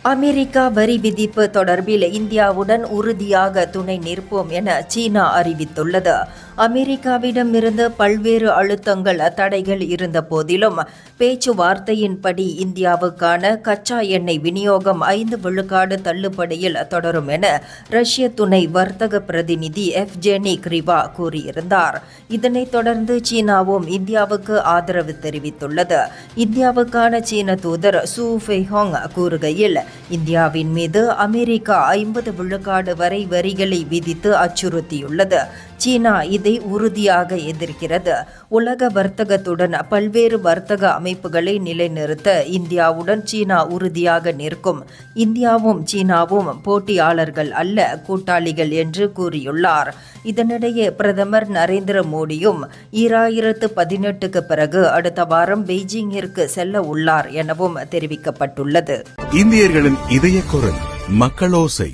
America வரி விதிப்பு தொடர்பில் இந்தியாவுடன் உறுதியாக துணை நிற்போம் என சீனா அறிவித்துள்ளது. அமெரிக்காவிடமிருந்து பல்வேறு அழுத்தங்கள், தடைகள் இருந்த போதிலும் பேச்சுவார்த்தையின்படி இந்தியாவுக்கான கச்சா எண்ணெய் விநியோகம் 5% தள்ளுபடியில் தொடரும் என ரஷ்ய துணை வர்த்தக பிரதிநிதி எவ்ஜெனி கிரிவா கூறியிருந்தார். இதனைத் தொடர்ந்து சீனாவும் இந்தியாவுக்கு ஆதரவு தெரிவித்துள்ளது. இந்தியாவுக்கான சீன தூதர் சூ ஃபெய்ஹோங் கூறுகையில், இந்தியாவின் மீது அமெரிக்கா 50% வரை வரிகளை விதித்து அச்சுறுத்தியுள்ளது. சீனா இதை உறுதியாக எதிர்க்கிறது. உலக வர்த்தகத்துடன் பல்வேறு வர்த்தக அமைப்புகளை நிலைநிறுத்த இந்தியாவுடன் சீனா உறுதியாக நிற்கும். இந்தியாவும் சீனாவும் போட்டியாளர்கள் அல்ல, கூட்டாளிகள் என்று கூறியுள்ளார். இதனிடையே பிரதமர் நரேந்திர மோடியும் 2018க்கு பிறகு அடுத்த வாரம் பெய்ஜிங்கிற்கு செல்ல உள்ளார் எனவும் தெரிவிக்கப்பட்டுள்ளது. இந்தியர்களின் இதய குரல் மக்களோசை.